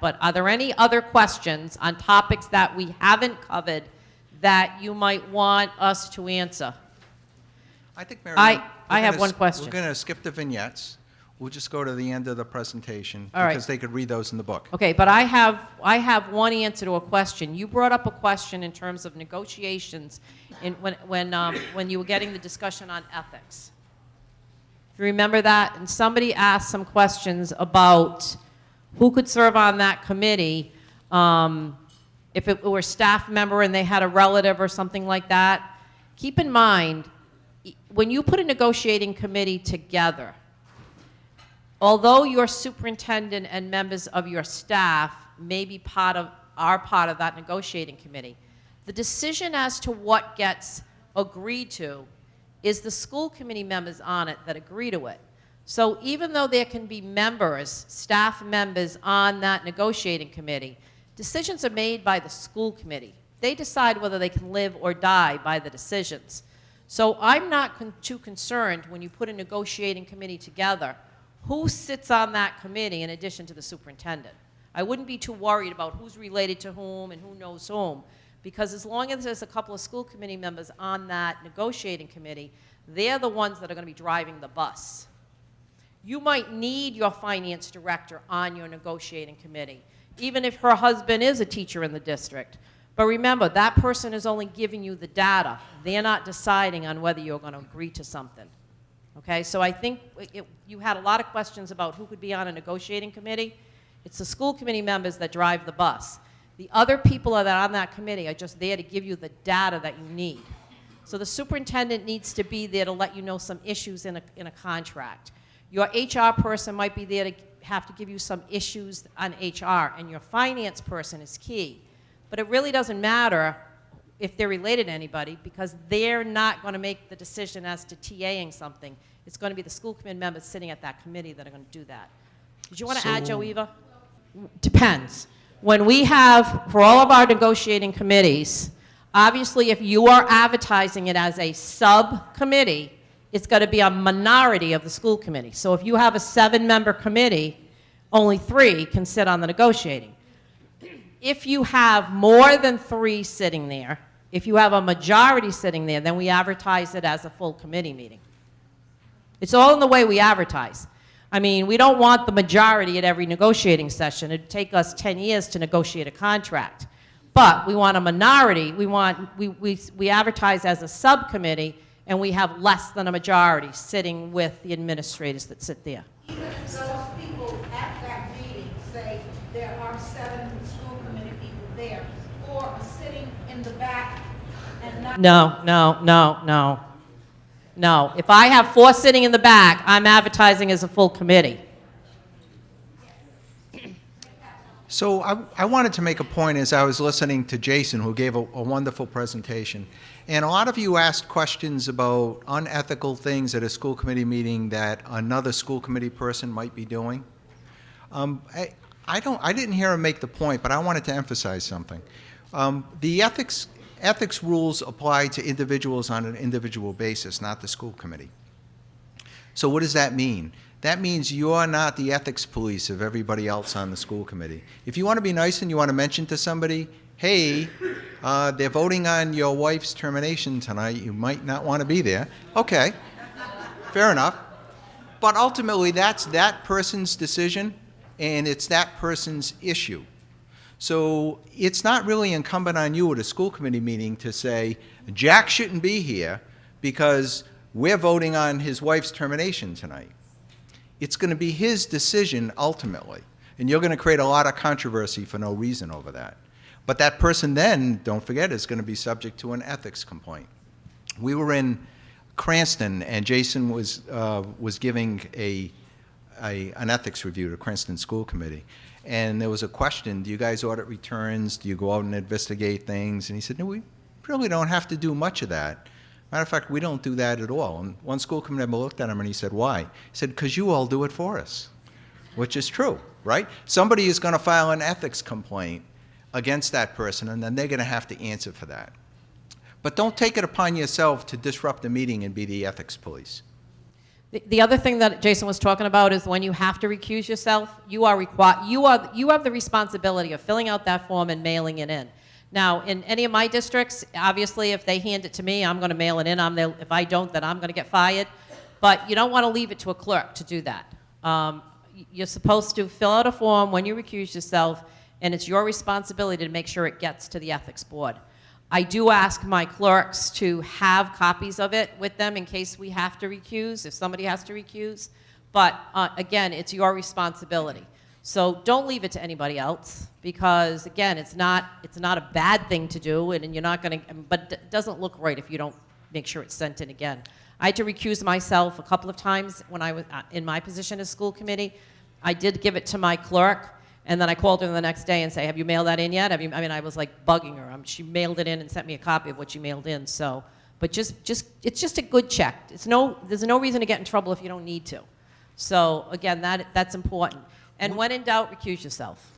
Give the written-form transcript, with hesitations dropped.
But are there any other questions on topics that we haven't covered that you might want us to answer? I think, Mary Ann, I have one question. We're going to skip the vignettes. We'll just go to the end of the presentation All right. because they could read those in the book. Okay, but I have one answer to a question. You brought up a question in terms of negotiations when you were getting the discussion on ethics. Do you remember that? And somebody asked some questions about who could serve on that committee if it were a staff member and they had a relative or something like that. Keep in mind, when you put a negotiating committee together, although your superintendent and members of your staff may be part of that negotiating committee, the decision as to what gets agreed to is the school committee members on it that agree to it. So even though there can be members, staff members on that negotiating committee, decisions are made by the school committee. They decide whether they can live or die by the decisions. So I'm not too concerned when you put a negotiating committee together who sits on that committee in addition to the superintendent. I wouldn't be too worried about who's related to whom and who knows whom, because as long as there's a couple of school committee members on that negotiating committee, they're the ones that are going to be driving the bus. You might need your finance director on your negotiating committee, even if her husband is a teacher in the district. But remember, that person is only giving you the data. They're not deciding on whether you're going to agree to something. Okay, so I think you had a lot of questions about who could be on a negotiating committee. It's the school committee members that drive the bus. The other people that are on that committee are just there to give you the data that you need. So the superintendent needs to be there to let you know some issues in a contract. Your HR person might be there to have to give you some issues on HR, and your finance person is key. But it really doesn't matter if they're related to anybody, because they're not going to make the decision as to TAing something. It's going to be the school committee members sitting at that committee that are going to do that. Did you want to add, Joe Eva? Depends. When we have, for all of our negotiating committees, obviously if you are advertising it as a subcommittee, it's going to be a minority of the school committee. So if you have a 7-member committee, only 3 can sit on the negotiating. If you have more than 3 sitting there, if you have a majority sitting there, then we advertise it as a full committee meeting. It's all in the way we advertise. I mean, we don't want the majority at every negotiating session. It'd take us 10 years to negotiate a contract. But we want a minority. We advertise as a subcommittee, and we have less than a majority sitting with the administrators that sit there. Even those people at that meeting say there are 7 school committee people there, or are sitting in the back and not... No. If I have 4 sitting in the back, I'm advertising as a full committee. So I wanted to make a point as I was listening to Jason, who gave a wonderful presentation. And a lot of you asked questions about unethical things at a school committee meeting that another school committee person might be doing. I didn't hear him make the point, but I wanted to emphasize something. The ethics rules apply to individuals on an individual basis, not the school committee. So what does that mean? That means you're not the ethics police of everybody else on the school committee. If you want to be nice and you want to mention to somebody, hey, they're voting on your wife's termination tonight, you might not want to be there. Okay, fair enough. But ultimately, that's that person's decision, and it's that person's issue. So it's not really incumbent on you at a school committee meeting to say, Jack shouldn't be here because we're voting on his wife's termination tonight. It's going to be his decision ultimately, and you're going to create a lot of controversy for no reason over that. But that person then, don't forget, is going to be subject to an ethics complaint. We were in Cranston, and Jason was giving an ethics review to Cranston School Committee. And there was a question, do you guys audit returns? Do you go out and investigate things? And he said, no, we really don't have to do much of that. Matter of fact, we don't do that at all. And one school committee member looked at him and he said, why? He said, because you all do it for us, which is true, right? Somebody is going to file an ethics complaint against that person, and then they're going to have to answer for that. But don't take it upon yourself to disrupt the meeting and be the ethics police. The other thing that Jason was talking about is when you have to recuse yourself, you have the responsibility of filling out that form and mailing it in. Now, in any of my districts, obviously, if they hand it to me, I'm going to mail it in. If I don't, then I'm going to get fired. But you don't want to leave it to a clerk to do that. You're supposed to fill out a form when you recuse yourself, and it's your responsibility to make sure it gets to the ethics board. I do ask my clerks to have copies of it with them in case we have to recuse, if somebody has to recuse. But again, it's your responsibility. So don't leave it to anybody else because, again, it's not a bad thing to do, and you're not going to, but it doesn't look right if you don't make sure it's sent in again. I had to recuse myself a couple of times when I was in my position as school committee. I did give it to my clerk. And then I called her the next day and say, have you mailed that in yet? I was like bugging her. She mailed it in and sent me a copy of what she mailed in. So, but it's just a good check. There's no reason to get in trouble if you don't need to. So again, that's important. And when in doubt, recuse yourself.